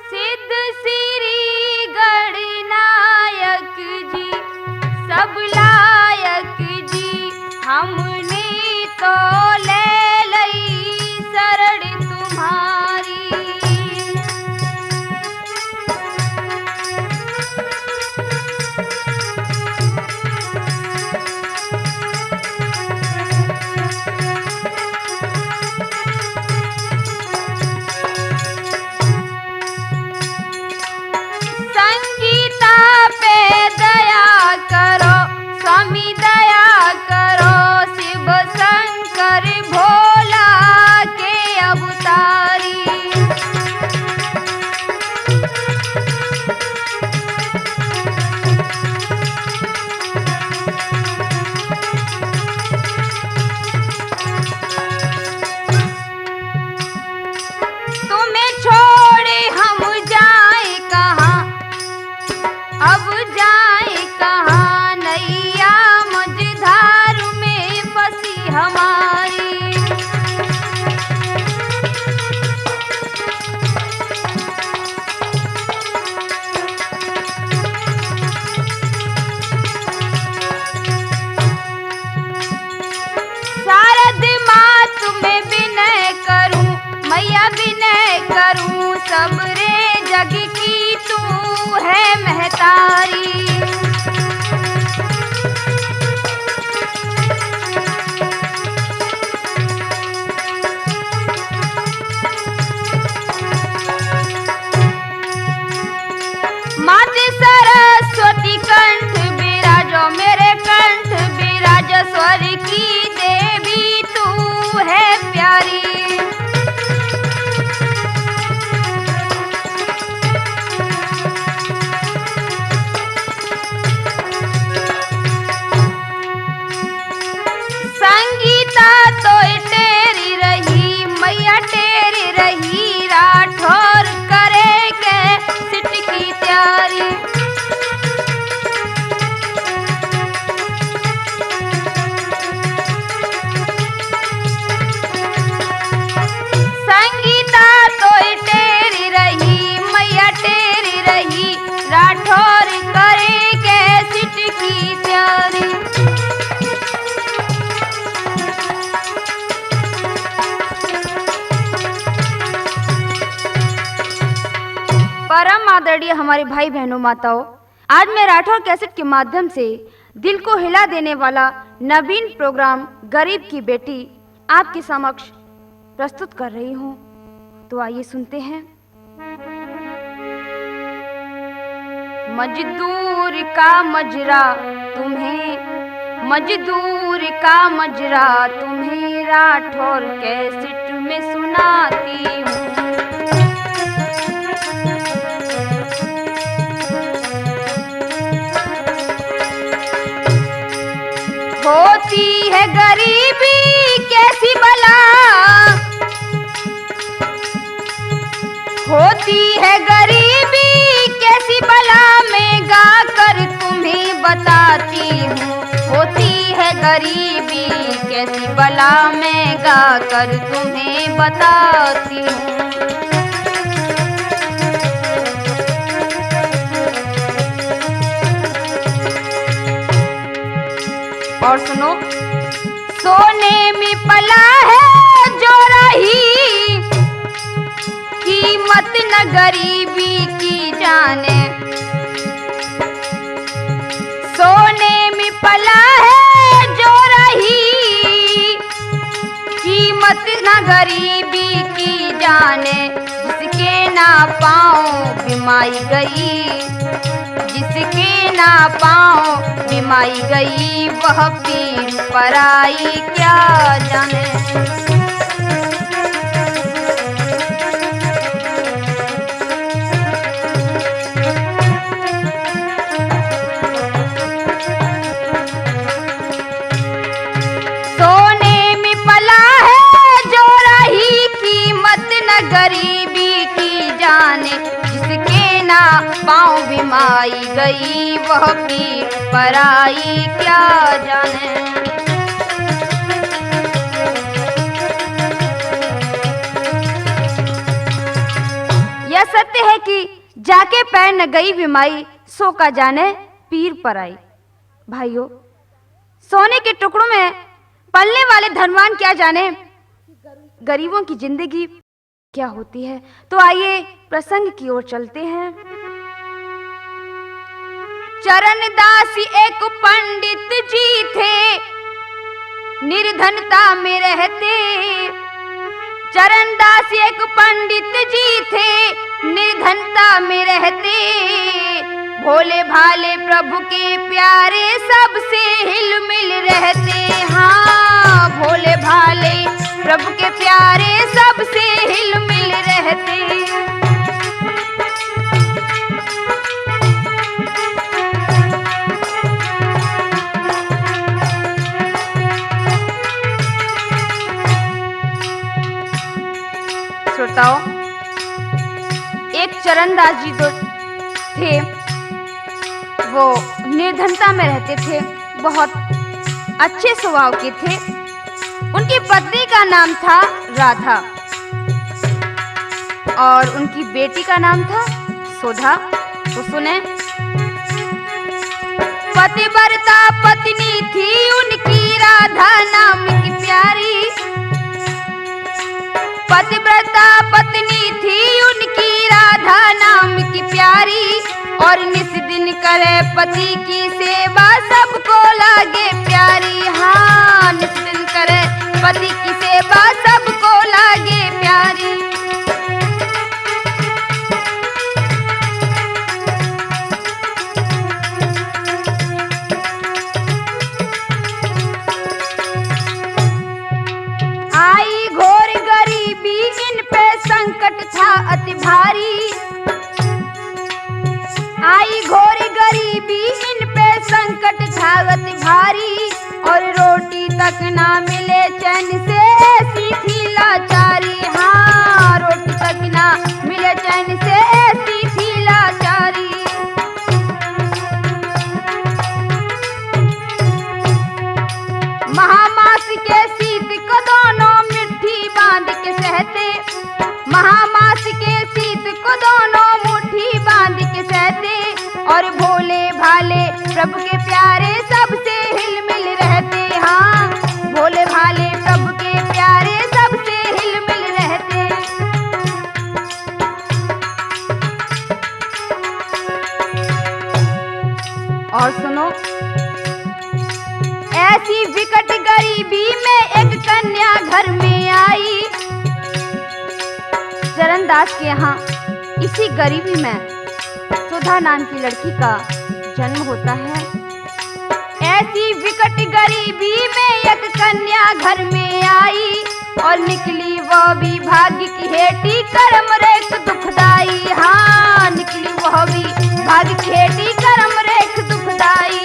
सिद्ध श्री गणनायक जी सब लायक जी, हमने तो ले लई शरण तुम्हारी। सबरे जग की तू है महतारी। माते सरस्वती कंठ बिराजो, मेरे कंठ बिराज, स्वर की देवी तू है प्यारी। संगीता तो टेरी रही, मैया टेरी रही, राठौर करे के सिट की तैयारी। संगीता तो टेरी रही, मैया टेरी रही, राठौर करे के सिट की तैयारी। परम आदरणीय हमारे भाई बहनों माताओं, आज मैं राठौर कैसेट के माध्यम से दिल को हिला देने वाला नवीन प्रोग्राम गरीब की बेटी आपके समक्ष प्रस्तुत कर रही हूँ। तो आइए सुनते हैं। मजदूर का मजरा तुम्हें, मजदूर का मजरा तुम्हें राठौर कैसेट में सुनाती हूँ। होती है गरीबी कैसी बला, होती है गरीबी कैसी बला, मैं गा कर तुम्हें बताती हूँ। होती है गरीबी कैसी बला, मैं गा कर तुम्हें बताती हूँ। और सुनो, सोने में पला है जो रही, कीमत न गरीबी की जाने। सोने में पला गरीबी की जाने, जिसके ना पाँव बिमाई गई, जिसके ना पाँव बिमाई गई, वह पीर पराई क्या जाने। गरीबी की जाने, जिसके ना पाँव बिमाई गई, वह पीर पराई क्या जाने। यह सत्य है कि जाके पैर न गई बिमाई, सो का जाने पीर पराई। भाइयों, सोने के टुकड़ों में पलने वाले धनवान क्या जाने गरीबों की जिंदगी क्या होती है। तो आइए प्रसंग की ओर चलते हैं। चरणदास एक पंडित जी थे, निर्धनता में रहते। चरणदास एक पंडित जी थे, निर्धनता में रहते। भोले भाले प्रभु के प्यारे, सबसे हिल मिल रहते। हाँ, भोले भाले प्रभु के प्यारे, सबसे हिल मिल रहते। श्रोताओं, एक चरणदास जी तो थे, वो निर्धनता में रहते थे, बहुत अच्छे स्वभाव के थे। उनकी पत्नी का नाम था राधा और उनकी बेटी का नाम था सुधा। तो सुने, पतिव्रता पत्नी थी उनकी राधा नाम की प्यारी। पतिव्रता पत्नी थी उनकी राधा नाम की प्यारी, और निस दिन करे पति की सेवा, सबको लागे प्यारी। हाँ, निस दिन करे पति की सेवा, सबको लागे प्यारी। आई घोर गरीबी, इन पे संकट था अति भारी। आई घोर गरीबी, इन पे संकट था अति भारी, और रोटी तक ना मिले चैन से, ऐसी थी लाचारी। हाँ, रोटी तक ना मिले चैन से, ऐसी थी लाचारी। महामास के शीत को दोनों मुट्ठी बांध के सहते। महामास के शीत को दोनों मुट्ठी बांध के सहते, और भोले भाले प्रभु के प्यारे, सबसे हिल मिल रहते। हाँ, भोले भाले प्रभु के प्यारे, सबसे हिल मिल रहते। और सुनो, ऐसी विकट गरीबी में एक कन्या घर में आई। चरणदास के यहाँ इसी गरीबी में सुधा नाम की लड़की का जन्म होता है। ऐसी विकट गरीबी में एक कन्या घर में आई, और निकली वह भी भाग्य की हेटी, कर्म रेख दुखदाई। हाँ, निकली वह भी भाग्य की हेटी, कर्म रेख दुखदाई।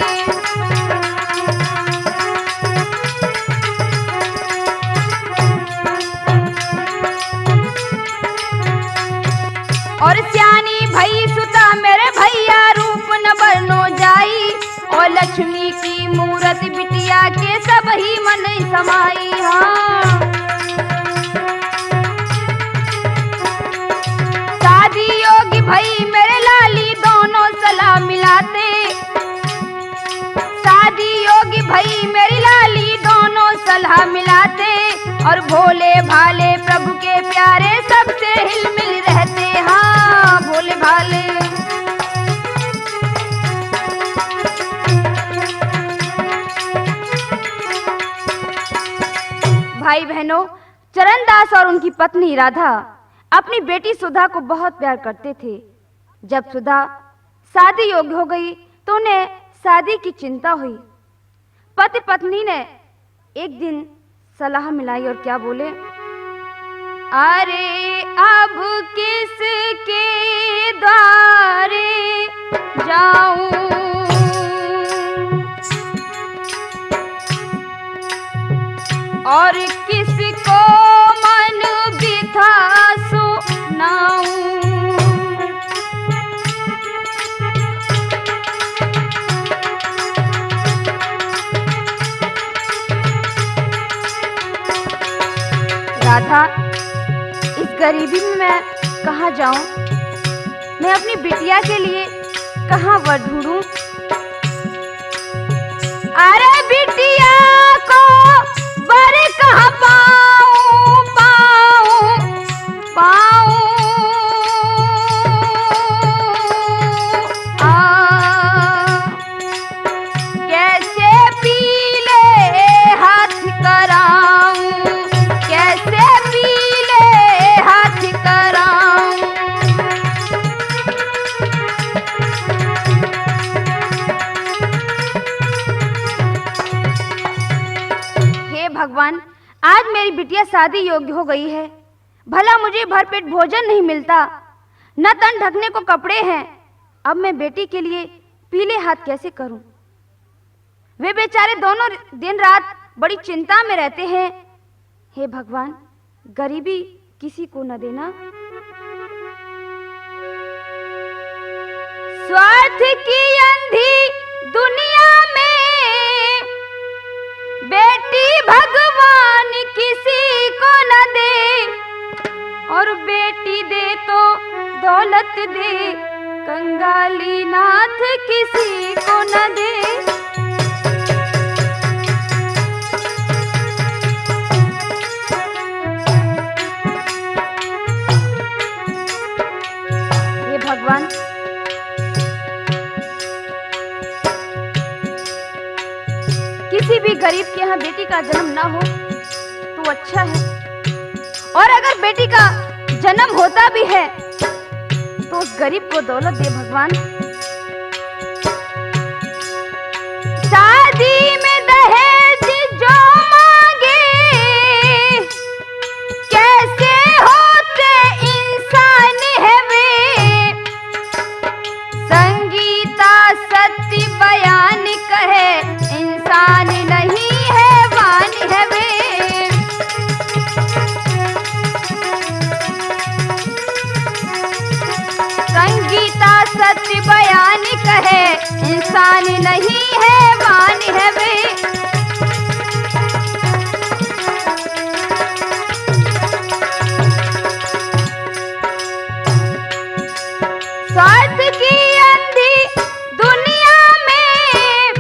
और सियानी भई सुता मेरे भैया, रूप न बरनो जाई। और लक्ष्मी की मूरत बिटिया के, सब ही मन समाई। हाँ, शादी योगी भई मेरे लाली, दोनों सलाह मिलाते। शादी योगी भई मेरी लाली, दोनों सलाह मिलाते। और भोले भाले प्रभु के प्यारे, सबसे हिल मिल रहते। हाँ, भोले भाले। भाई बहनों, चरणदास और उनकी पत्नी राधा अपनी बेटी सुधा को बहुत प्यार करते थे। जब सुधा शादी योग्य हो गई तो उन्हें शादी की चिंता हुई। पति पत्नी ने एक दिन सलाह मिलाई और क्या बोले, अरे अब किसके द्वारे जाऊं, और किसको मन बिथा सुनाऊं। राधा, इस गरीबी में मैं कहाँ जाऊं? मैं अपनी बिटिया के लिए कहाँ वर ढूंढूं? अरे बिटिया को वर कहाँ पाऊं, पाऊं, पाऊं, कैसे पीले हाथ कराऊं, कैसे पीले हाथ कराऊं। हे भगवान, आज मेरी बिटिया शादी योग्य हो गई है, भला मुझे भरपेट भोजन नहीं मिलता, न तन ढकने को कपड़े हैं। अब मैं बेटी के लिए पीले हाथ कैसे करूं? वे बेचारे दोनों दिन रात बड़ी चिंता में रहते हैं। हे भगवान, गरीबी किसी को न देना। स्वार्थ की अंधी दुनिया में बेटी भगवान किसी को न दे, और बेटी दे तो दौलत दे, कंगाली नाथ किसी को न दे। हे भगवान, किसी भी गरीब के यहाँ बेटी का जन्म ना हो तो अच्छा है, और अगर बेटी का जन्म होता भी है तो उस गरीब को दौलत दे भगवान। शादी में दहेज जो मांगे, कैसे होते इंसान है वे, संगीता सत्य बयान कहे, इंसान नहीं है वान है वे। संगीता सत्य बयान कहे, इंसान नहीं है वान है वे। स्वार्थ की अंधी दुनिया में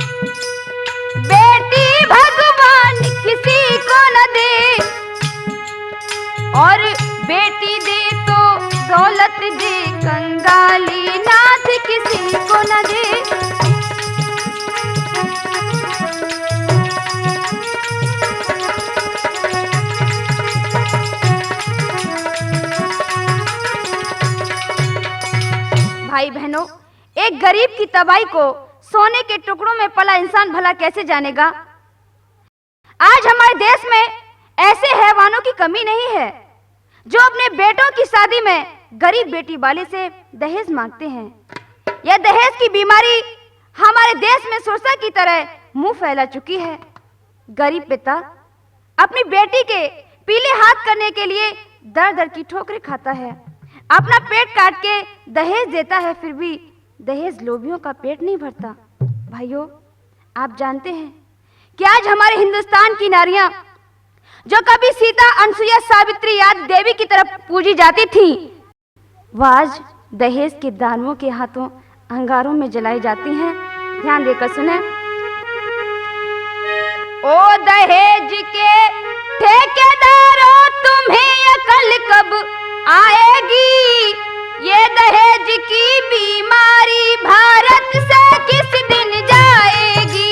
बेटी भगवान किसी को न दे, और बेटी दे तो दौलत दे, कंगाली नाथ किसी को न दे। भाई बहनों, एक गरीब की तबाही को सोने के टुकड़ों में पला इंसान भला कैसे जानेगा? आज हमारे देश में ऐसे हैवानों की कमी नहीं है जो अपने बेटों की शादी में गरीब बेटी वाले से दहेज मांगते हैं। यह दहेज की बीमारी हमारे देश में सुरसा की तरह मुंह फैला चुकी है। गरीब पिता अपनी बेटी के पीले हाथ करने के लिए दर दर की ठोकरें खाता है, अपना पेट काट के दहेज देता है, फिर भी दहेज लोभियों का पेट नहीं भरता। भाइयों, आप जानते हैं कि आज हमारे हिंदुस्तान की नारियां जो कभी सीता, अनसुईया, सावित्री आदि देवी की तरफ पूजी जाती थी, वह आज दहेज के दानवों के हाथों अंगारों में जलाई जाती हैं। ध्यान देकर सुने। ओ दहेज के ठेकेदारों, तुम्हें अकल कब आएगी? ये दहेज की बीमारी भारत से किस दिन जाएगी?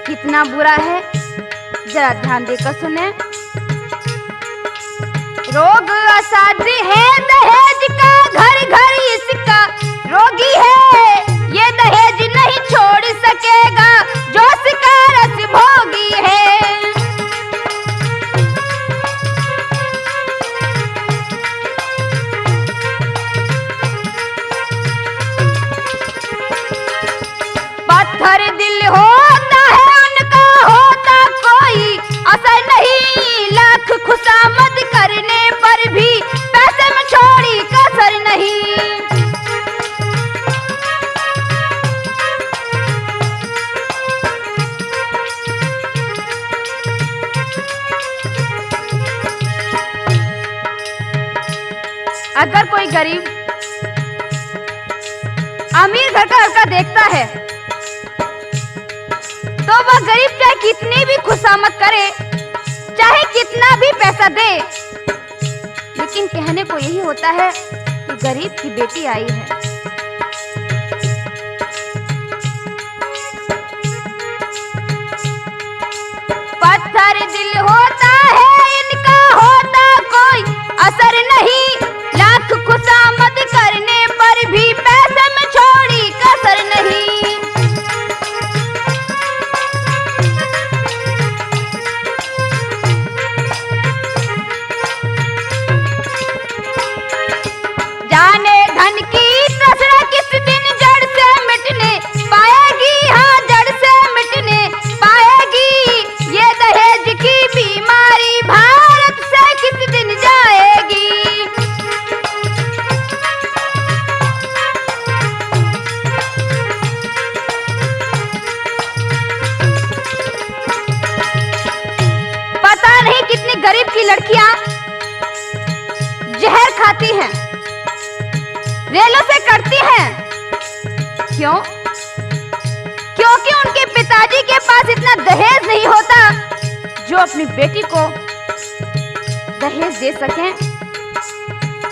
कितना बुरा है, जरा ध्यान देकर सुने। रोग असाध्य है दहेज का, घर घर इसका रोगी है, ये दहेज नहीं छोड़ सकेगा जो इसका रस भोगी है। पत्थर दिल होता है उनका, होता कोई असर नहीं, लाख खुशामद करने पर भी पैसे में छोड़ी कसर नहीं। अगर कोई गरीब अमीर घर का लड़का देखता है तो वह गरीब चाहे कितनी भी खुशामद करे, चाहे कितना भी पैसा दे, लेकिन कहने को यही होता है कि गरीब की बेटी आई है। पत्थर दिल होता है इनका, होता कोई असर नहीं, लाख खुशामद करने पर भी पैसे में छोड़ी कसर नहीं। जाने धन की तृष्णा किस दिन जड़ से मिटने पाएगी, हाँ जड़ से मिटने पाएगी, ये दहेज की बीमारी भारत से किस दिन जाएगी। पता नहीं कितनी गरीब की लड़कियां जहर खाती हैं, रेलों से कटती हैं। क्यों? क्योंकि उनके पिताजी के पास इतना दहेज नहीं होता जो अपनी बेटी को दहेज दे सकें।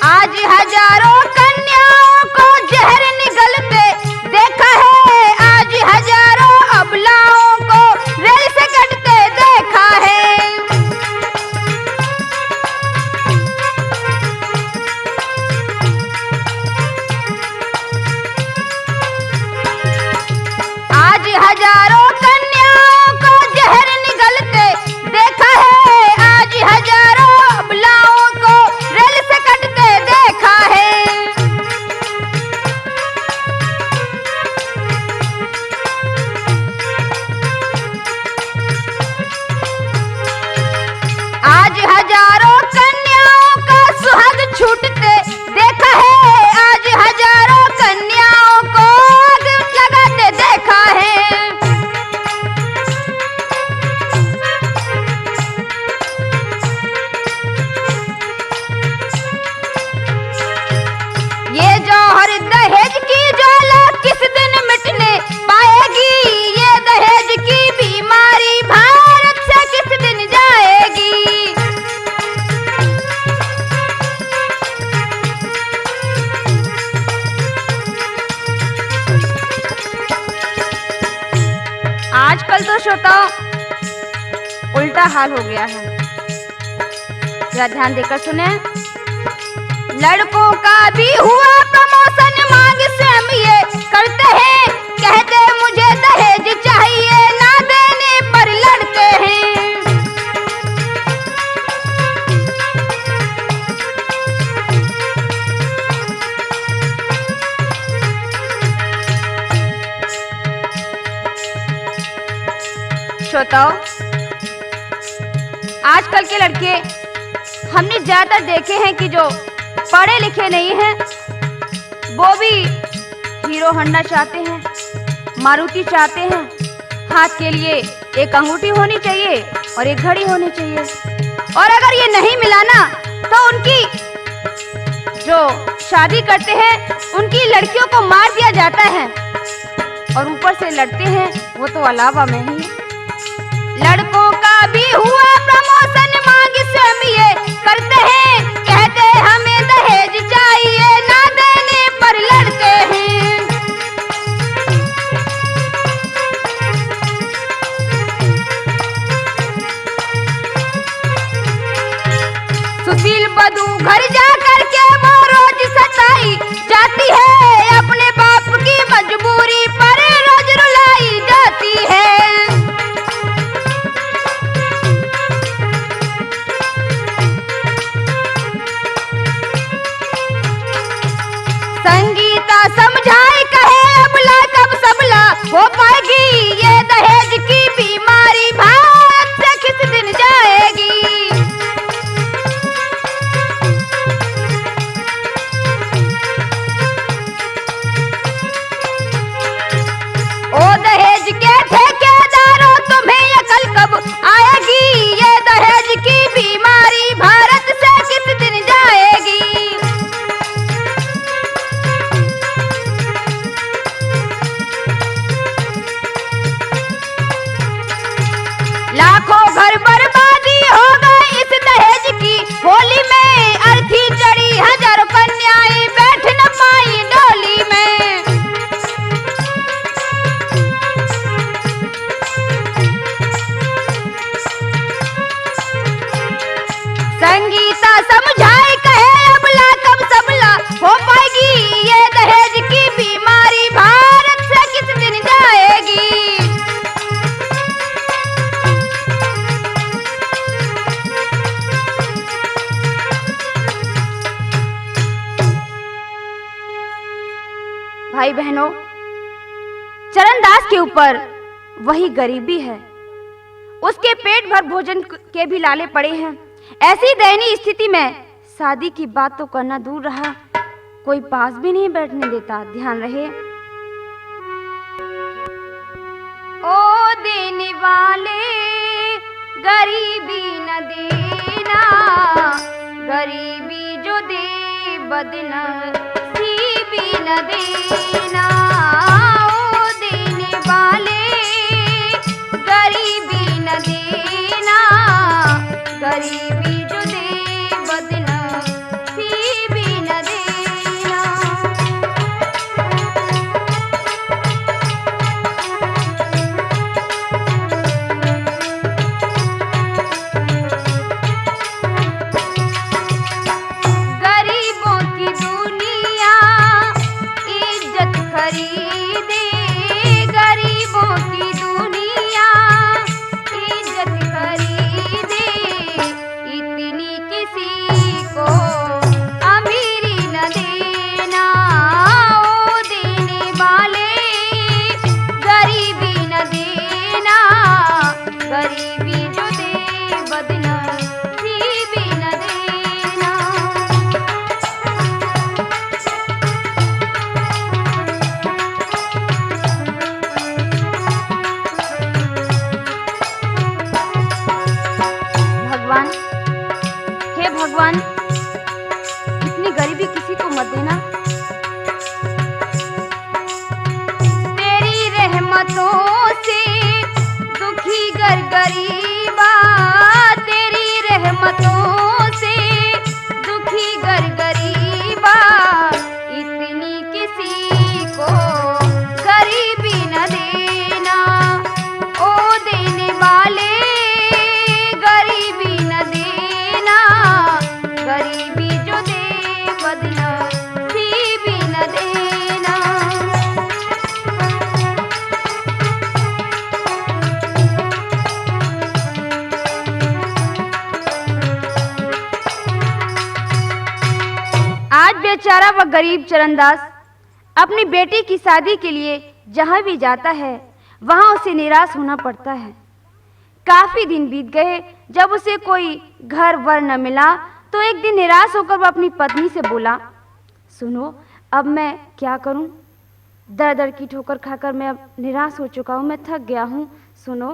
आज हजारों कन्याओं को जहर निगलते देखा है, आज हजारों अबलाओं को रेल से कटते देखा है। हजारों कन्याओं को जहर निगलते देखा है, आज हजारों अबलाओं को रेल से कटते देखा है। आज हजारों कन्याओं का सुहाग छूटते देखा है, आज हजारों कन्याओं को आग लगाते देखा है। ये जौहर दहेज की ज्वाला किस दिन मिटने पाएगी, ये दहेज की बीमारी भारत से किस दिन जाएगी। आजकल तो श्रोताओं उल्टा हाल हो गया है, जरा ध्यान देकर सुने। लड़कों का भी हुआ प्रमोशन, मांग से हम ये करते हैं, कहते मुझे दहेज चाहिए, ना देने पर लड़ते हैं। श्रोताओ, आजकल के लड़के हमने ज्यादा देखे हैं कि जो पढ़े लिखे नहीं हैं वो भी हीरो होंडा चाहते हैं, मारुति चाहते हैं, हाथ के लिए एक अंगूठी होनी चाहिए और एक घड़ी होनी चाहिए, और अगर ये नहीं मिला ना तो उनकी जो शादी करते हैं उनकी लड़कियों को मार दिया जाता है, और ऊपर से लड़ते हैं वो तो अलावा में ही। लड़कों का भी हुआ प्रमोशन, मांग से हम ये करते हैं, कहते हमें दहेज चाहिए, ना देने पर लड़ते हैं। सुशील बधू घर जा करके वो रोज सताई जाती है, अपने बाप की मजबूरी पर रोज रुलाई जाती है। संगीता समझाए कहे अबला कब सबला हो पाएगी, ये दहेज की बीमारी भारत से किस दिन जाएगी। ओ दहेज के ठेकेदारों तुम्हें अकल कब आएगी, ये दहेज की बीमारी भारत से किस दिन जाएगी। लाखों घर बर्बादी हो गई इस दहेज की होली में, अर्थी चढ़ी हजारों कन्याएं बैठ न पाई डोली में। संगीता समझाए कहे अबला कब सबला हो पाएगी, ये दहेज की बीमारी भारत से किस दिन जाएगी। भाई बहनों, चरणदास के ऊपर वही गरीबी है, उसके पेट भर भोजन के भी लाले पड़े हैं। ऐसी दयनीय स्थिति में शादी की बात तो करना दूर रहा, कोई पास भी नहीं बैठने देता। ध्यान रहे। ओ देने वाले गरीबी न देना, गरीबी जो दे बदनसीबी न देना। ओ देने वाले गरीबी न देना, गरीबी जो दे बदनसीबी न देना। गरीबों की दुनिया इज्जत खरीदे, गरीबों की दुनिया इज्जत खरीदे, इतनी किसी को अमीरी न देना। ओ देने वाले गरीबी न देना, गरीबी जो दे बदनसीबी न देना। भगवान, हे भगवान, इतनी गरीबी किसी को मत देना। तेरी रहमतों से दुखी घर गरीबा, तेरी रहमतों से दुखी घर गरीबा, इतनी किसी को गरीबी न देना। ओ देने वाले गरीबी न देना, गरीबी जो दे बदनसीबी न देना। आज बेचारा वह गरीब चरणदास अपनी बेटी की शादी के लिए जहां भी जाता है वहां उसे निराश होना पड़ता है। काफी दिन बीत गए, जब उसे कोई घर वर न मिला तो एक दिन निराश होकर वह अपनी पत्नी से बोला, सुनो, अब मैं क्या करूं? दर दर की ठोकर खाकर मैं अब निराश हो चुका हूं, मैं थक गया हूं। सुनो,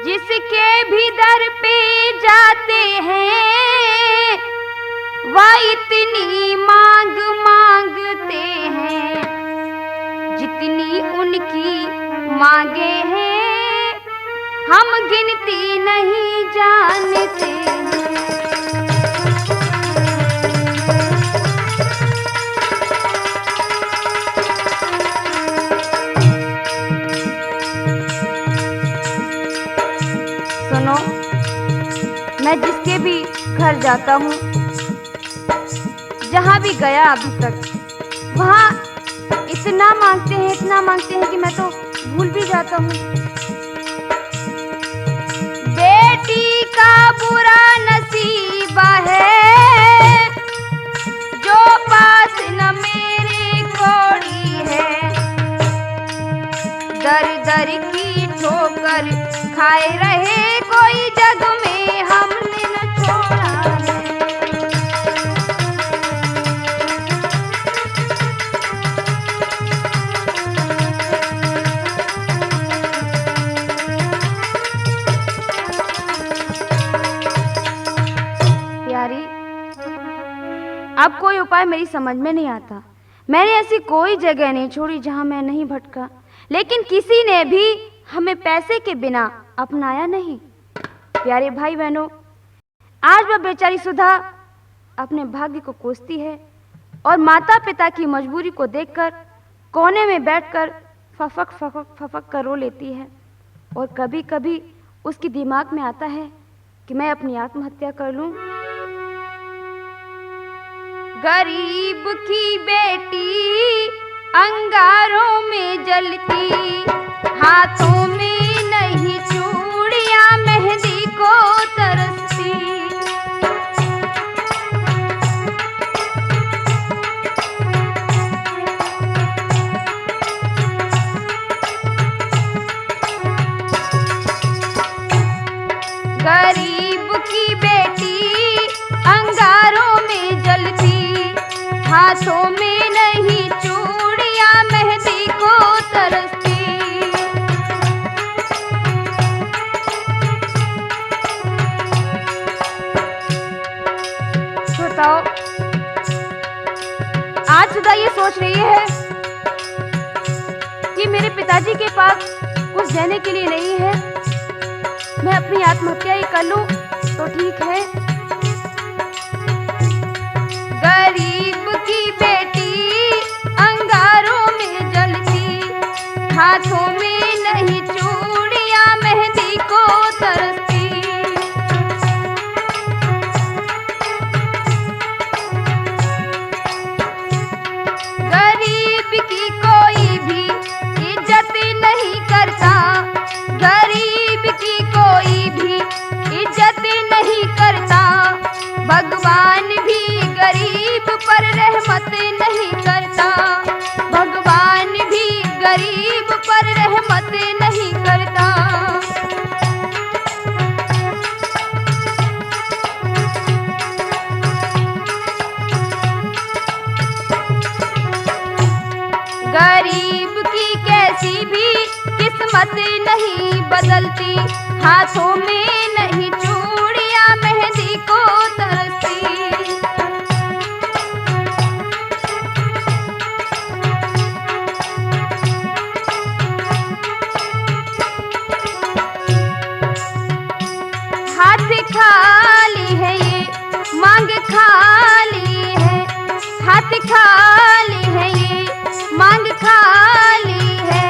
जिसके भी दर पे जाते हैं वह इतनी मांग मांगते हैं, जितनी उनकी मांगे हैं हम गिनती नहीं जानते। सुनो, मैं जिसके भी घर जाता हूँ, जहाँ भी गया अभी तक, वहाँ इतना मांगते हैं कि मैं तो भूल भी जाता हूँ। बेटी का बुरा नसीब है जो पास न मेरे कोड़ी है, दर दर की ठोकर खाए रहे कोई जग में हमने न छोड़ा है। प्यारी, अब कोई उपाय मेरी समझ में नहीं आता। मैंने ऐसी कोई जगह नहीं छोड़ी जहां मैं नहीं भटका, लेकिन किसी ने भी हमें पैसे के बिना अपनाया नहीं। प्यारे भाई बहनों, आज वह बेचारी सुधा अपने भाग्य को कोसती है और माता पिता की मजबूरी को देखकर कोने में बैठकर फफक फफक फफक कर रो लेती है। और कभी कभी उसके दिमाग में आता है कि मैं अपनी आत्महत्या कर लूं। गरीब की बेटी अंगारों में जलती, हाथों में नहीं चूड़ियां मेहंदी को तरसती। गरीब की बेटी अंगारों में जलती, हाथों में नहीं चूड़ियां मेहंदी को तरसती। बताओ, आज सुधा ये सोच रही है कि मेरे पिताजी के पास कुछ देने के लिए नहीं है, मैं अपनी आत्महत्या ही कर लूं तो ठीक है। गरीब की बेटी अंगारों में जलती, हाथों में नहीं चूड़ियां मेहंदी को तरसती। गरीब की कोई भी इज्जत नहीं करता, गरीब की कोई भी इज्जत नहीं करता। भगवान भी गरीब पर रहमत नहीं करता, भगवान भी गरीब पर रहमत नहीं करता। गरीब की कैसी भी किस्मत नहीं बदलती, हाथों में नहीं चूड़ियां मेहंदी को तरसती। हाथ खाली है ये मांग खाली है, हाथ खाली है ये मांग खाली है।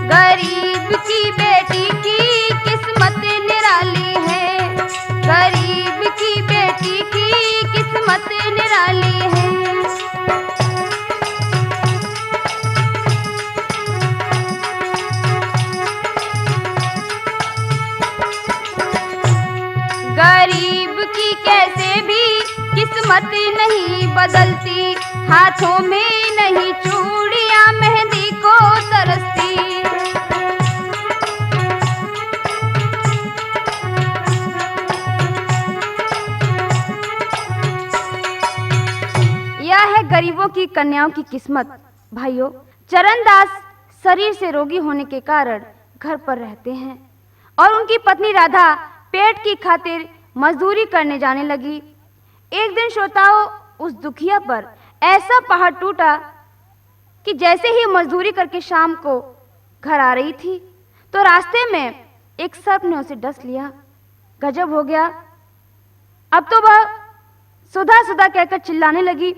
गरीब की बेटी की किस्मत निराली है, गरीब की बेटी की किस्मत निराली है। गरीब की कैसे भी किस्मत नहीं बदलती, हाथों में नहीं चूड़ियां मेहंदी को तरसती। यह है गरीबों की कन्याओं की किस्मत। भाइयों, चरणदास शरीर से रोगी होने के कारण घर पर रहते हैं और उनकी पत्नी राधा पेट की खातिर मजदूरी करने जाने लगी। एक दिन श्रोताओं, उस दुखिया पर ऐसा पहाड़ टूटा कि जैसे ही मजदूरी करके शाम को घर आ रही थी तो रास्ते में एक सर्प ने उसे डस लिया। गजब हो गया। अब तो वह सुधा सुधा कहकर चिल्लाने लगी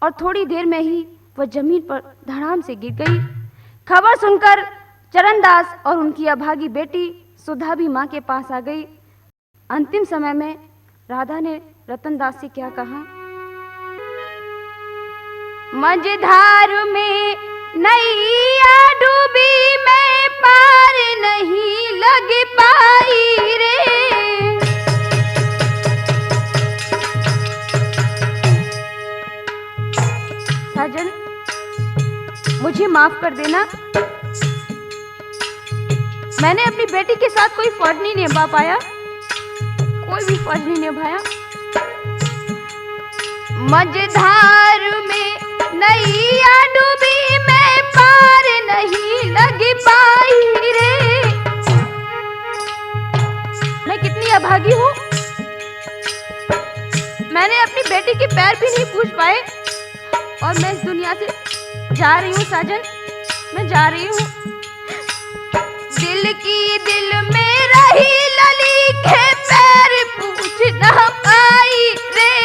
और थोड़ी देर में ही वह जमीन पर धड़ाम से गिर गई। खबर सुनकर चरणदास और उनकी अभागी बेटी सुधा भी मां के पास आ गई। अंतिम समय में राधा ने रतनदास से क्या कहा? मझधार में नैया डूबी मैं पार नहीं लग पाई रे। साजन, मुझे माफ कर देना, मैंने अपनी बेटी के साथ कोई फर्ज नहीं निभा पाया, कोई भी फर्ज नहीं निभाया। मझधार में नैया डूबी मैं पार नहीं लग पाई रे। मैं कितनी अभागी हूँ, मैंने अपनी बेटी के पैर भी नहीं पूछ पाए और मैं इस दुनिया से जा रही हूँ साजन, मैं जा रही हूँ। दिल की दिल में रही लली के पैर पूछ ना पाई रे।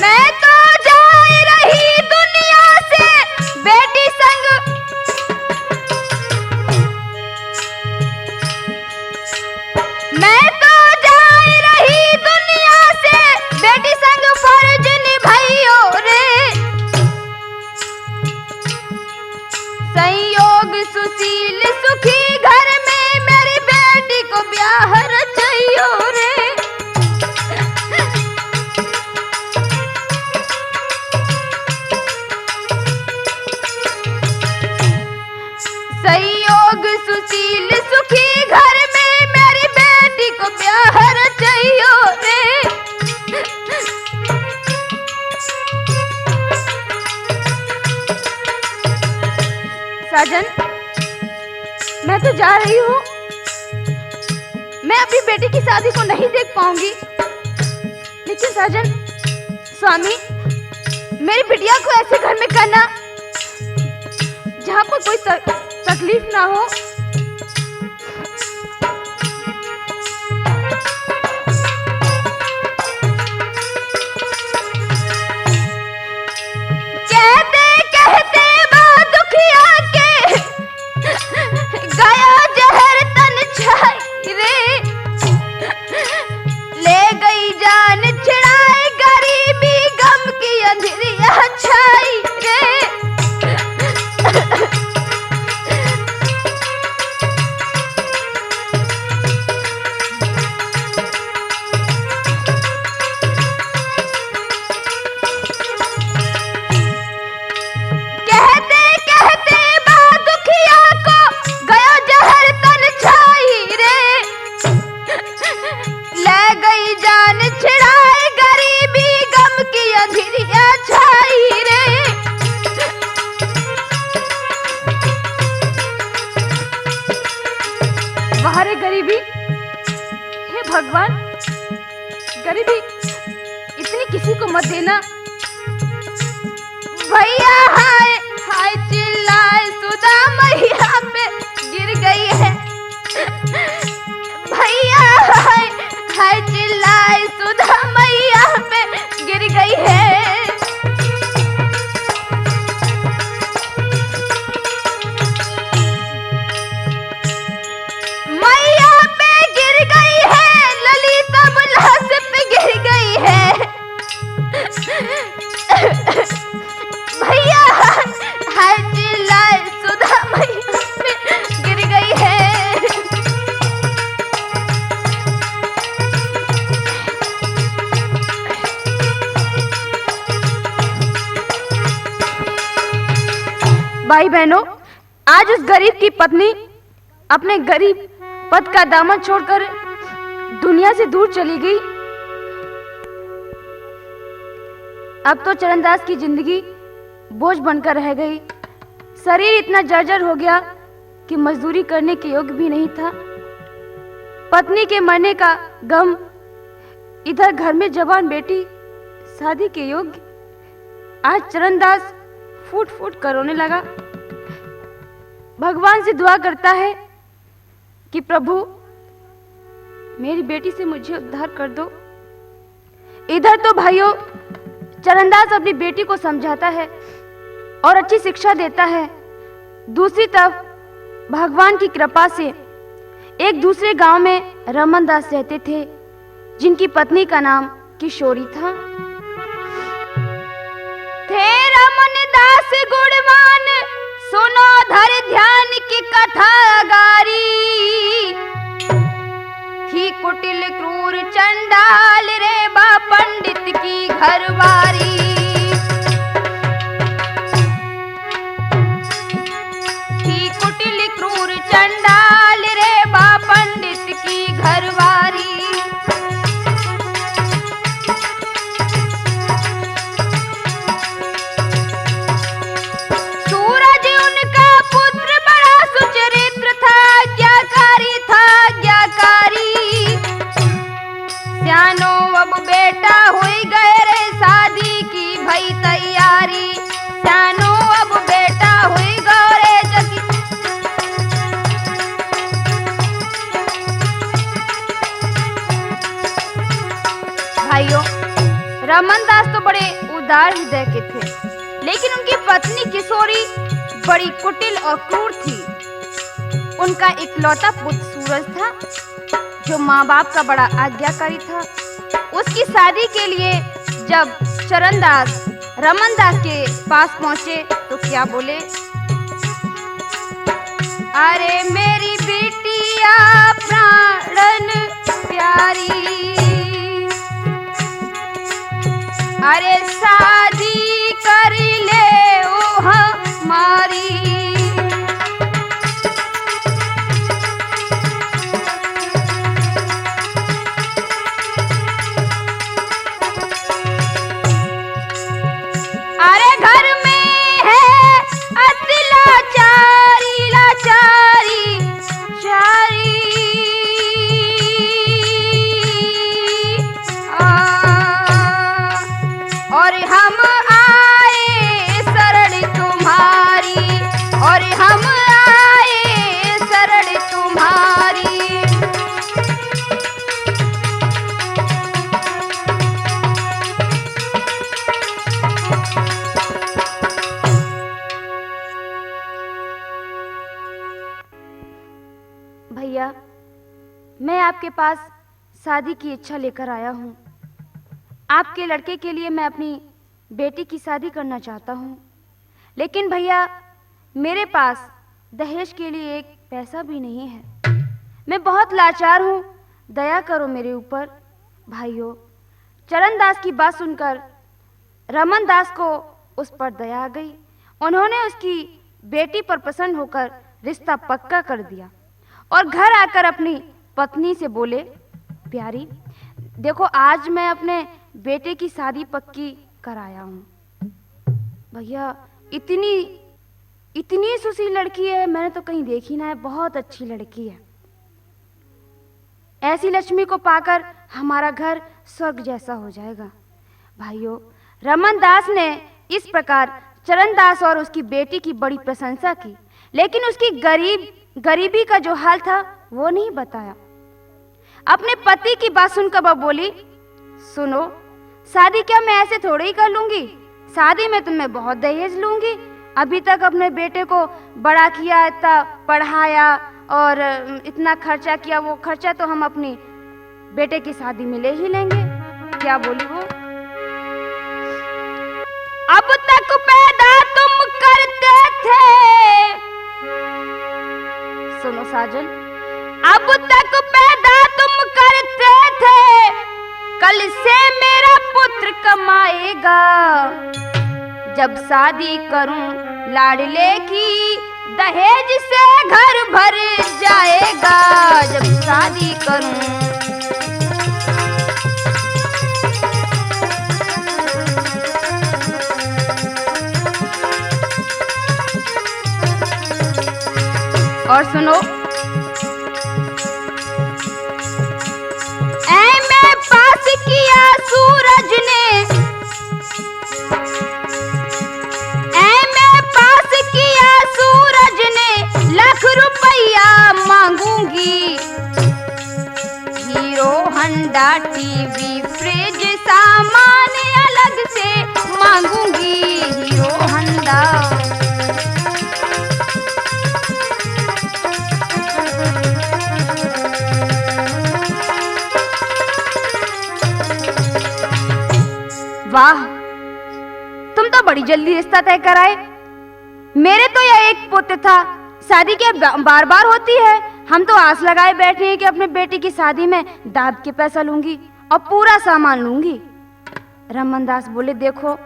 मैं तो जा रही दुनिया से बेटी संग, मैं तो जा रही दुनिया से बेटी संग फर्ज निभाइयो रे। संयोग सुशील सुखी घर में मेरी बेटी को ब्याह रचाइयो रे। संयोग सुशील सुखी घर में मेरी बेटी को ब्याह रचाइयो रे। साजन, मैं तो जा रही हूँ, मैं अपनी बेटी की शादी को नहीं देख पाऊंगी, लेकिन साजन, स्वामी, मेरी बिटिया को ऐसे घर में करना जहाँ पर कोई तकलीफ ना हो। कहते कहते बात दुखिया के गया जहर तन छाई रे। ले गई जान छिड़ाए गरीबी गम की अंधेरिया छाई रे। गरीबी, हे भगवान, गरीबी इतनी किसी को मत देना। भैया हाय हाय चिल्लाए सुधा मैया पे गिर गई है। भैया हाय हाय चिल्लाए सुधा मैया पे गिर गई है। भैया हाय चिल्लाए सुधा मैया पे गिर गई है। भाई बहनों, आज उस गरीब की पत्नी अपने गरीब पद का दामन छोड़कर दुनिया से दूर चली गई। अब तो चरणदास की जिंदगी बोझ बनकर रह गई। शरीर इतना जर्जर हो गया कि मजदूरी करने के योग्य भी नहीं था। पत्नी के मरने का गम, इधर घर में जवान बेटी शादी के योग्य। आज चरणदास फूट फूट कर रोने लगा। भगवान से दुआ करता है कि प्रभु मेरी बेटी से मुझे उद्धार कर दो। इधर तो भाइयों चरणदास अपनी बेटी को समझाता है और अच्छी शिक्षा देता है। दूसरी तरफ भगवान की कृपा से एक दूसरे गांव में रमन दास रहते थे, जिनकी पत्नी का नाम किशोरी था। थे रमन दास गुणवान, सुनो धर ध्यान की कथा गारी। थी कुटिल क्रूर चंडाल रे बा पंडित की घरवारी। थी कुटिल क्रूर चंडाल रे बा पंडित की घरवारी। सूरज उनका पुत्र बड़ा सुचरित्र था, आज्ञाकारी था आज्ञाकारी। सियानो अब बेटा हुई गए रे शादी की भई तैयारी। सियानो अब बेटा हुई गए रे जगी। भाइयों, रमन दास तो बड़े उदार हृदय के थे, लेकिन उनकी पत्नी किशोरी बड़ी कुटिल और क्रूर थी। उनका इकलौता पुत्र सूरज था, जो माँ बाप का बड़ा आज्ञाकारी था। उसकी शादी के लिए जब चरणदास रमन दास के पास पहुंचे तो क्या बोले? अरे मेरी बिटिया प्राणन प्यारी, अरे शादी कर ले ओ हमारी। अरे घर में है अति लाचारी लाचारी चारी। और हम आए शरण तुम्हारी, और हम आए शरण तुम्हारी। भैया, मैं आपके पास शादी की इच्छा लेकर आया हूँ। आपके लड़के के लिए मैं अपनी बेटी की शादी करना चाहता हूँ, लेकिन भैया मेरे पास दहेज के लिए एक पैसा भी नहीं है। मैं बहुत लाचार हूँ, दया करो मेरे ऊपर। भाइयों, चरणदास की बात सुनकर रमन दास को उस पर दया आ गई। उन्होंने उसकी बेटी पर प्रसन्न होकर रिश्ता पक्का कर दिया और घर आकर अपनी पत्नी से बोले, प्यारी देखो, आज मैं अपने बेटे की शादी पक्की कराया हूँ। भैया, इतनी सुशील लड़की है, मैंने तो कहीं देखी ना है। बहुत अच्छी लड़की है। ऐसी लक्ष्मी को पाकर हमारा घर स्वर्ग जैसा हो जाएगा। भाइयों, रमन दास ने इस प्रकार चरणदास और उसकी बेटी की बड़ी प्रशंसा की, लेकिन उसकी गरीबी का जो हाल था वो नहीं बताया। अपने पति की बात सुनकर वह बोली, सुनो, शादी क्या मैं ऐसे थोड़ी ही कर लूंगी। शादी में तो मैं बहुत दहेज लूंगी। अभी तक अपने बेटे को बड़ा किया, इतना पढ़ाया और इतना खर्चा किया। वो खर्चा तो हम अपनी बेटे की शादी में ले ही लेंगे। क्या बोली वो? अब तक पैदा तुम करते थे, सुनो साजन, अब तक पैदा तुम करते थे, कल से मेरा पुत्र कमाएगा। जब शादी करूं लाडले की, दहेज से घर भर जाएगा। जब शादी करूं और सुनो, मैं पास किया सूरज ने, मैं पास किया सूरज ने, लाख रुपया मांगूंगी। हीरो हंडा टीवी फ्रिज सामान अलग से मांगूंगी हीरो हंडा। वाह, तुम तो बड़ी जल्दी रिश्ता तय कराए। मेरे तो यह एक पुत्र था, शादी के बार बार होती है। हम तो आस लगाए बैठे हैं कि अपने बेटी की शादी में दाब के पैसा लूंगी और पूरा सामान लूंगी। रमन दास बोले, देखो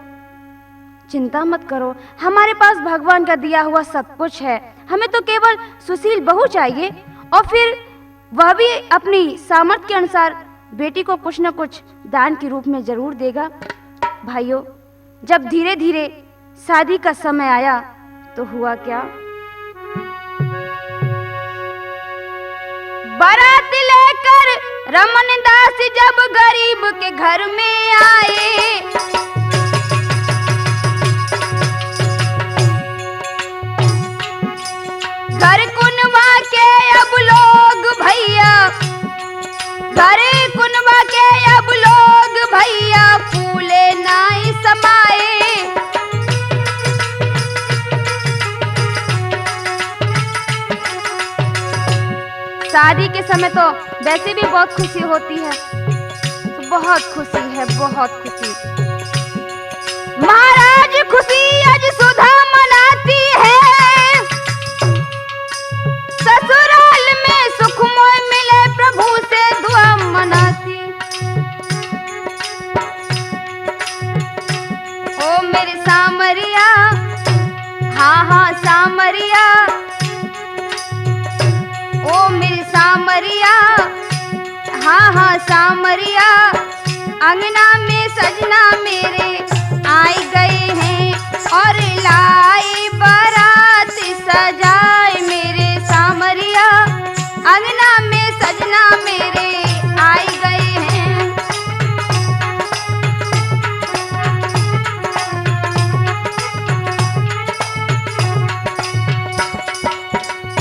चिंता मत करो, हमारे पास भगवान का दिया हुआ सब कुछ है। हमें तो केवल सुशील बहू चाहिए, और फिर वह भी अपनी सामर्थ्य के अनुसार बेटी को कुछ न कुछ दान के रूप में जरूर देगा। भाइयों, जब धीरे धीरे शादी का समय आया तो हुआ क्या, बारात लेकर रमन दास जब गरीब के घर में आए, घर कुनवा के अब लोग भैया, घर कुनवा के अब लोग भैया फूले नाई समाए। शादी के समय तो वैसे भी बहुत खुशी होती है, तो बहुत खुशी है, बहुत खुशी। महाराज खुशी आज सुधा मनाती है, ससुराल में सुखमय मिले प्रभु से दुआ मनाती। ओ मेरी सामरिया, हाँ हाँ सामरिया, ओ मेरी सामरिया, हाँ हाँ सामरिया, अंगना में सजना मेरे आई गए हैं और लाई बारात सजाए। मेरे सामरिया, अंगना में सजना मेरे आई गए हैं।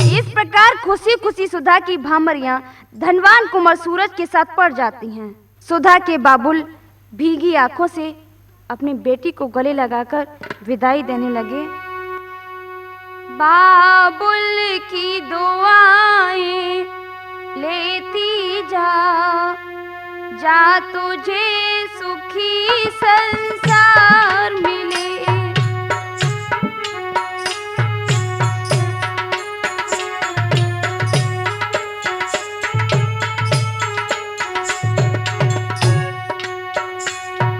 इस प्रकार खुशी खुशी सुधा की भामरियां धनवान कुंवर सूरज के साथ पड़ जाती हैं। सुधा के बाबुल भीगी आंखों से अपनी बेटी को गले लगाकर विदाई देने लगे। बाबुल की दुआएं लेती जा, जा तुझे सुखी संसार मिले।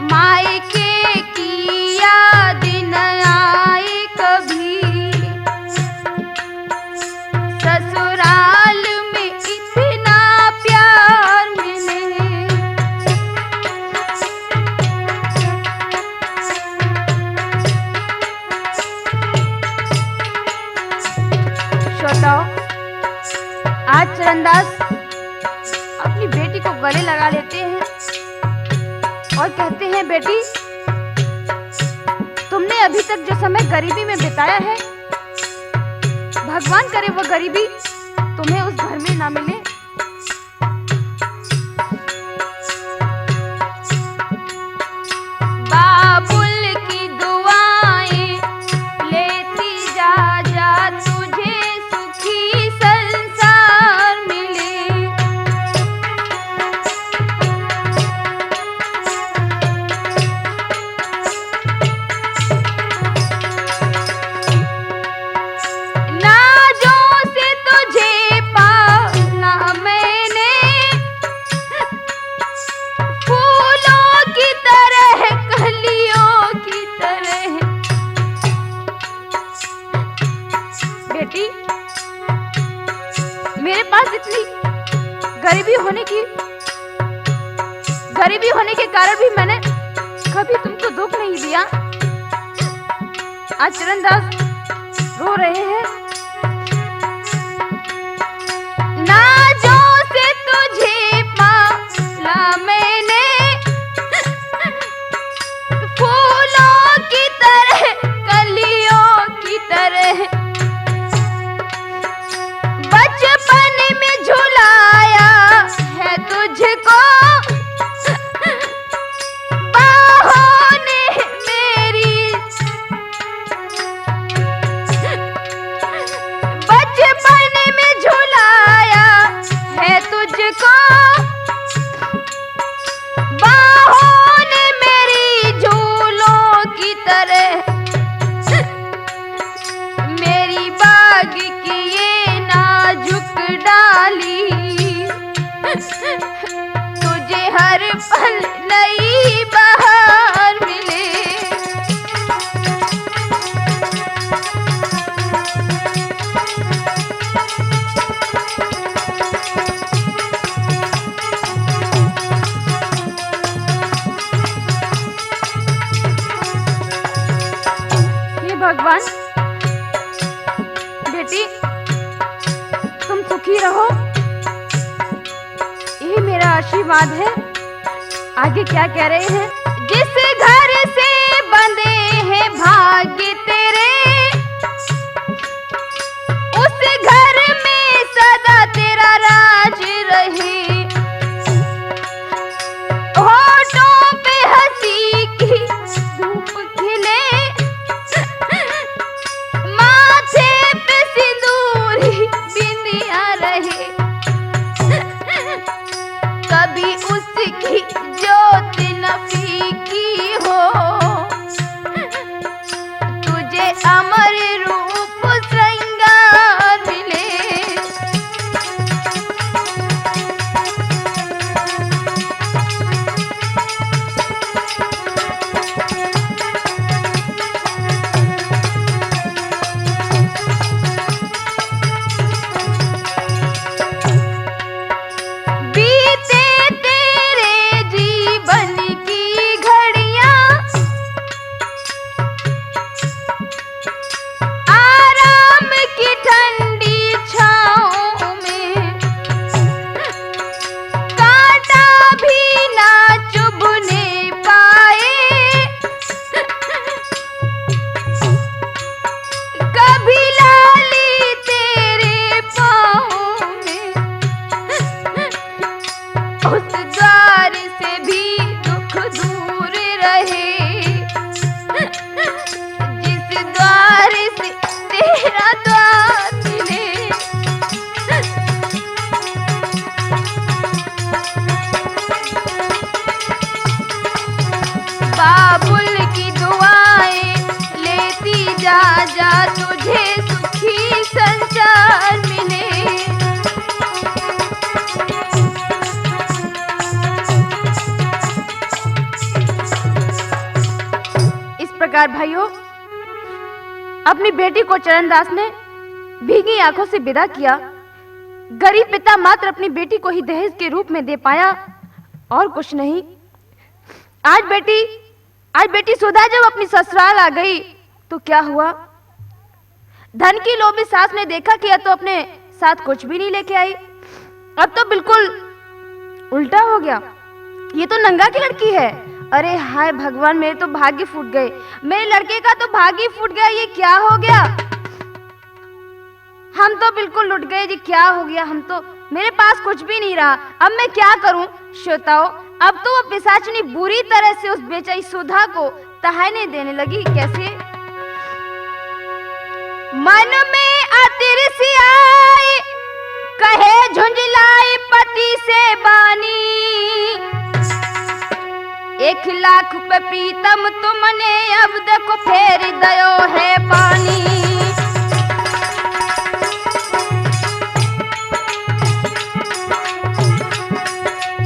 मायके की याद न आए कभी, ससुराल में इतना प्यार मिले। श्रोताओ, आज चरणदास अपनी बेटी को गले लगा लेते हैं और कहते हैं, बेटी तुमने अभी तक जो समय गरीबी में बिताया है, भगवान करे वो गरीबी तुम्हें उस घर में ना मिले। बाबुल की दुआएं लेती जा, जा तुझे सुखी संसार मिले। मेरे पास इतनी गरीबी होने के कारण भी मैंने कभी तुमको दुख नहीं दिया। आज चरणदास रो रहे हैं। नाजों से तुझे पाला मैंने, फूलों की तरह कलियों की तरह, बचपन में झुलाया है तुझको बाहों ने मेरी पल नई बहार मिले। हे भगवान, बेटी तुम सुखी रहो, यही मेरा आशीर्वाद है। आगे क्या कह रहे हैं? जिस घर से बंधे हैं भाग्य तेरे, उस घर में सदा तेरा राज रहे। होठों पे हंसी की धूप खिले, माथे पे सिंदूरी बिंदिया रहे। कभी उसकी ज्योत न फीकी हो, तुझे अमर रूप श्रृंगार मिले। बीते तेरे जीवन की घड़ियां, आराम की ठंडी छाँव में, कांटा भी ना चुभने पाए। कभी लाली तेरे पाँव में, उस द्वार से भी दुख दूर रहे। जिस द्वार से तेरा द्वार मिले। बाबुल की दुआएं लेती जा जा, तुझे सुखी संसार मिले। इस प्रकार भाइयों, अपनी बेटी को चरणदास ने भीगी आंखों से विदा किया। गरीब पिता मात्र अपनी बेटी को ही दहेज के रूप में दे पाया, और कुछ नहीं। आज बेटी सुधा जब अपनी ससुराल आ गई तो क्या हुआ? धन की लोभी सास ने देखा कि यह तो अपने साथ कुछ भी नहीं लेके आई। अब तो बिल्कुल उल्टा हो गया, ये तो नंगा की लड़की है। अरे हाय भगवान, मेरे तो भाग्य फूट गए, मेरे लड़के का तो भाग्य फूट गया। ये क्या हो गया? हम तो बिल्कुल लुट गए जी। क्या हो गया? हम तो, मेरे पास कुछ भी नहीं रहा। अब मैं क्या करूं? श्रोताओं, अब तो वो पिशाचिनी बुरी तरह से उस बेचारी सुधा को तहाने देने लगी। कैसे? मन में अतिरस आए, कहे झुंझलाए पति से बानी। 1,00,000 पे प्रीतम तुमने, अब देखो फेर दयो है पानी।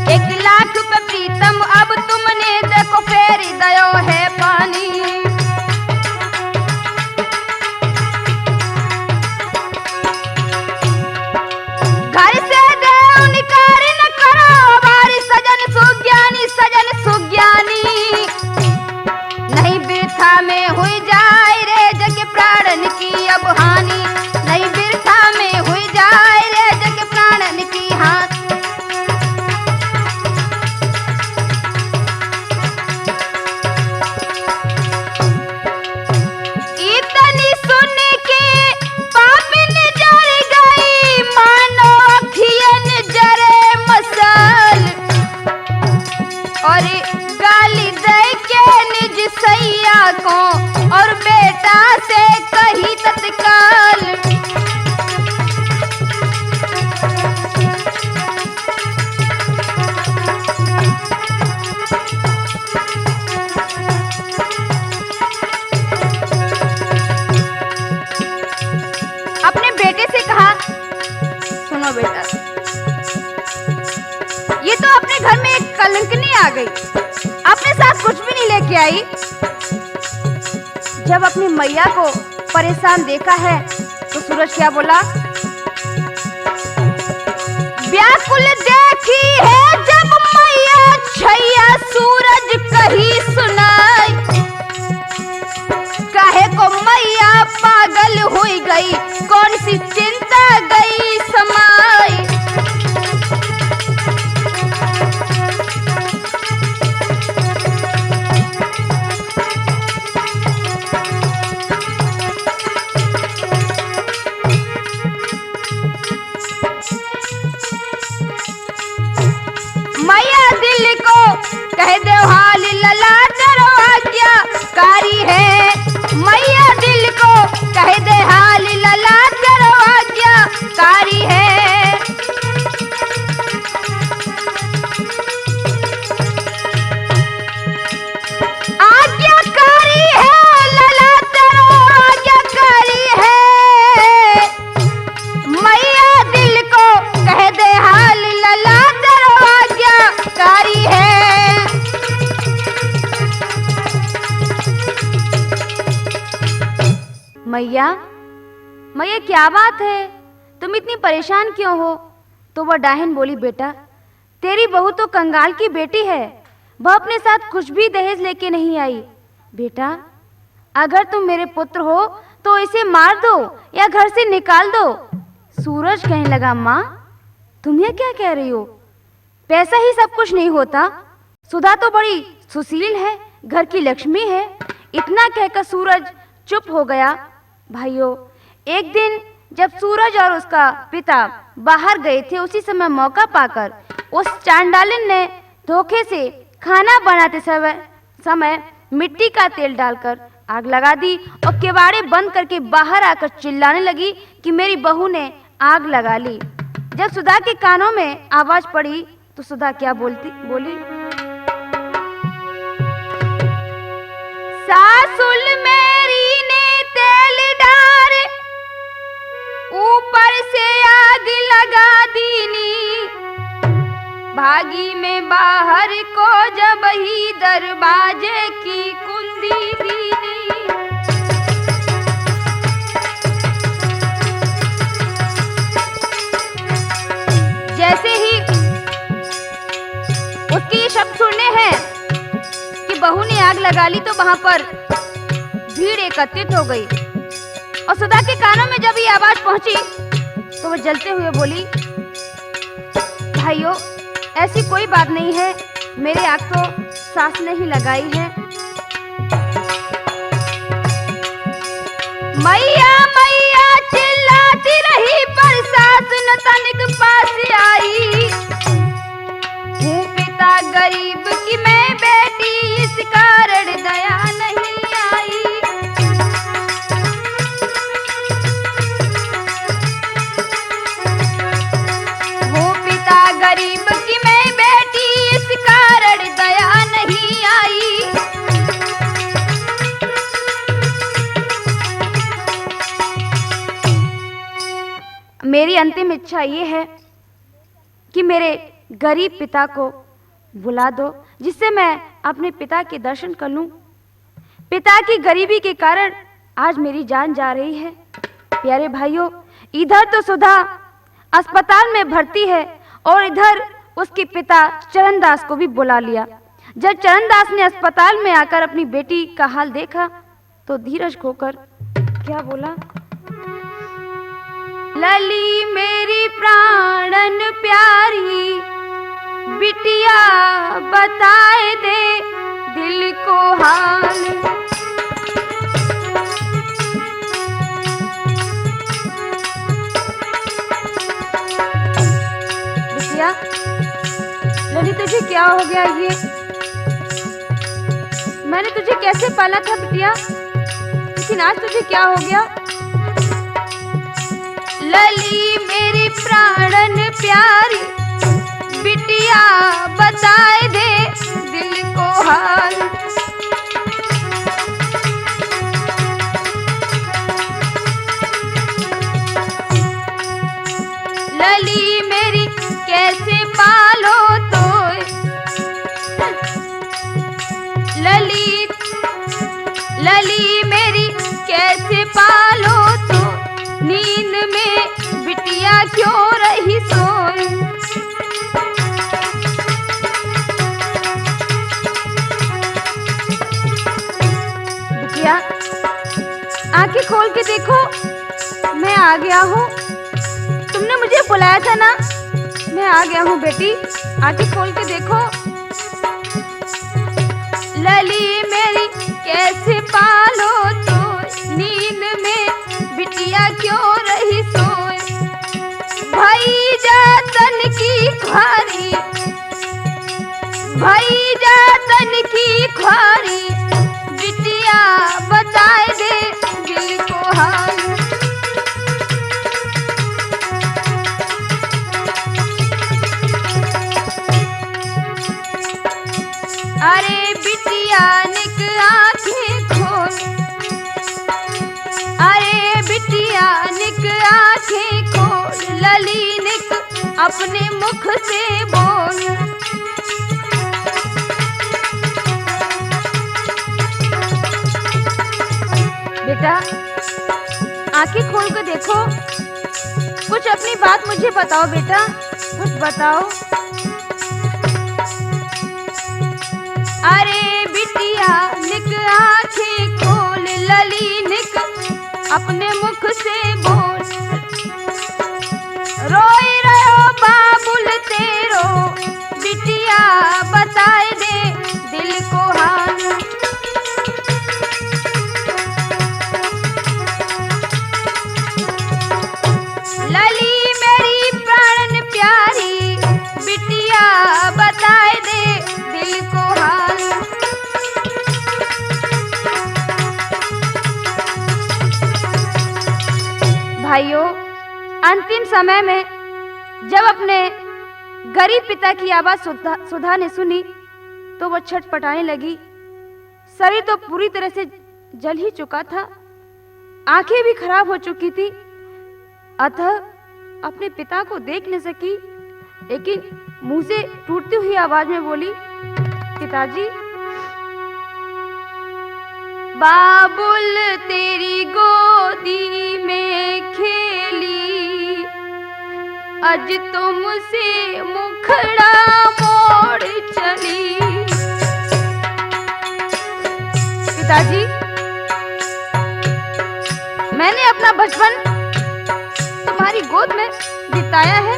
1,00,000 पे प्रीतम, अब तुमने देखो फेर दयो है पानी। घर से देव निकार न करो, हमारी सजन सुज्ञानी, सजन सुज्ञानी। नहीं बिरथा में हुई जाए रे जग प्राणन की अब हानि। नहीं बिरथा में हुई जाए रे जग प्राणन की हानि। इतनी सुन के पापिन जर गई, मानो अखियन जरे मसाल। और गाली दे के निज सैया को, और बेटा से कही तत्काल। अपने बेटे से कहा, सुनो बेटा, ये तो अपने घर में एक कलंकनी आ आ गई, अपने साथ कुछ भी नहीं लेके आई। जब अपनी मैया को परेशान देखा है तो सूरज क्या बोला? व्याकुल देखी है जब मैया छैया सूरज कही सुनाई, काहे को मैया पागल हुई गई, कौन सी चिंता गई समाई। मैया दिल को कह दे हाल लला डरवा क्या कारी है, मैया दिल को कह दे हाल लला डरवा क्या कारी है। आज्ञाकारी है लला तेरो आज्ञाकारी है, मैया दिल को कह दे हाल लला तेरो आज्ञाकारी है। मैया मैया क्या बात है, तुम इतनी परेशान क्यों हो? तो वह डाहिन बोली, बेटा तेरी बहू तो कंगाल की बेटी है, वह अपने साथ कुछ भी दहेज लेके नहीं आई। बेटा अगर तुम मेरे पुत्र हो तो इसे मार दो या घर से निकाल दो। सूरज कहने लगा, माँ तुम ये क्या कह रही हो, पैसा ही सब कुछ नहीं होता, सुधा तो बड़ी सुशील है, घर की लक्ष्मी है। इतना कहकर सूरज चुप हो गया। भाइयों एक दिन जब सूरज और उसका पिता बाहर गए थे, उसी समय मौका पाकर उस चांडालिन ने धोखे से खाना बनाते समय मिट्टी का तेल डालकर आग लगा दी और केवाड़े बंद करके बाहर आकर चिल्लाने लगी कि मेरी बहू ने आग लगा ली। जब सुधा के कानों में आवाज पड़ी तो सुधा क्या बोली? सासुल मेरी ने तेल डाल ऊपर से आग लगा दीनी, भागी में बाहर को जब ही दरवाजे की कुंडी दीनी। जैसे ही उसके ये शब्द सुनने हैं कि बहू ने आग लगा ली तो वहां पर भीड़ एकत्रित हो गई और सुधा के कानों में जब ये आवाज पहुंची तो वो जलते हुए बोली, भाइयों ऐसी कोई बात नहीं है, मेरे आग तो सास ने ही लगाई है। मैया मैया चिल्लाती रही पर सास न तनिक पास आई, हूँ पिता गरीब की मैं बेटी इस कारण दया नहीं आई। हूँ पिता गरीब की मैं बेटी इस कारण दया नहीं आई। मेरी अंतिम इच्छा ये है कि मेरे गरीब पिता को बुला दो जिससे मैं अपने पिता के दर्शन कर लूं। पिता की गरीबी के कारण आज मेरी जान जा रही है। प्यारे भाइयों इधर तो सुधा अस्पताल में भर्ती है और इधर उसके पिता चरणदास को भी बुला लिया। जब चरणदास ने अस्पताल में आकर अपनी बेटी का हाल देखा तो धीरज खोकर क्या बोला, लली मेरी प्राणन प्यारी बिटिया बताए दे दिल को हाल। बिटिया लली तुझे क्या हो गया, ये मैंने तुझे कैसे पाला था बिटिया, लेकिन आज तुझे क्या हो गया। लली मेरी प्राणन प्यारी बिटिया बताए दे दिल को हाल। लली मेरी कैसे पालो तो लली मेरी कैसे पालो तो, नींद में बिटिया क्यों रही सोए। बिटिया आंखें खोल के देखो, मैं आ गया हूँ। तुमने मुझे बुलाया था ना, मैं आ गया हूँ बेटी, आंखें खोल के देखो। लली मेरी कैसे पालो तो, नींद में बिटिया क्यों रही सोए। भाई जातन की ख्वारी, भाई जातन की ख्वारी, बिटिया बताए दे दिल को हाल। अरे बिटिया निक आंखें खोल, अरे बिटिया निक आंखें खोल, लली निक अपने मुख से बोल। बेटा आंखें खोल कर देखो, कुछ अपनी बात मुझे बताओ बेटा, कुछ बताओ। अरे बिटिया निक आंखें खोल, लली निक अपने मुख से बोल। रोई रहो बाबुल तेरो, बिटिया बताए दे दिल को हाल। लली मेरी प्राण प्यारी, बिटिया बताए दे दिल को हाल। भाइयों, अंतिम समय में जब अपने गरीब पिता की आवाज सुधा ने सुनी तो वो छटपटाने लगी। शरीर तो पूरी तरह से जल ही चुका था, आंखें भी खराब हो चुकी थी, अतः अपने पिता को देख न सकी, लेकिन मुंह से टूटती हुई आवाज में बोली, पिताजी। बाबुल तेरी गोदी में खेली, आज तुमसे मुखड़ा मोड़ चली। पिताजी, मैंने अपना बचपन तुम्हारी गोद में बिताया है,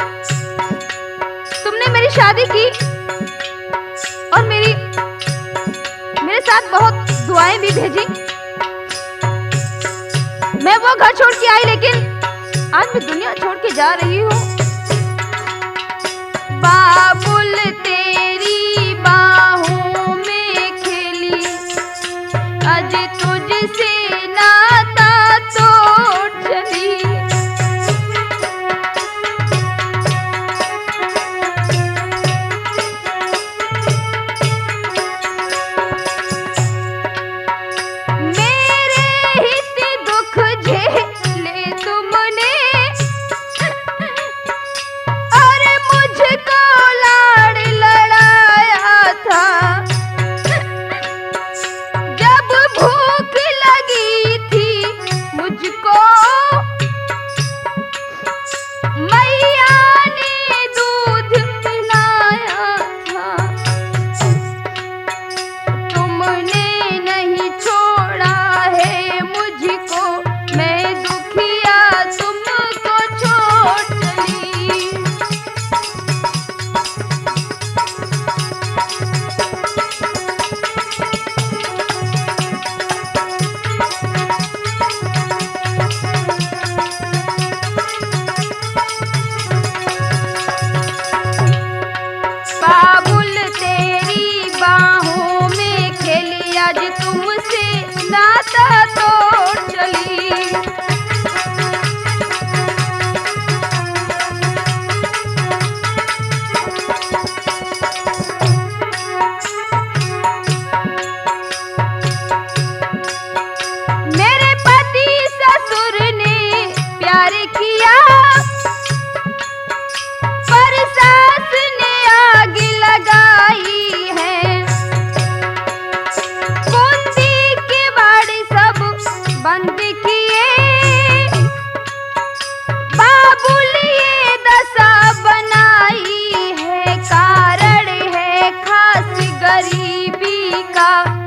तुमने मेरी शादी की और मेरे साथ बहुत दुआएं भी भेजी। मैं वो घर छोड़ के आई, लेकिन आज मैं दुनिया छोड़ के जा रही हूँ। बाबुल तेरी बाहों में खेली, आज तुझसे नाता तोड़ चली। का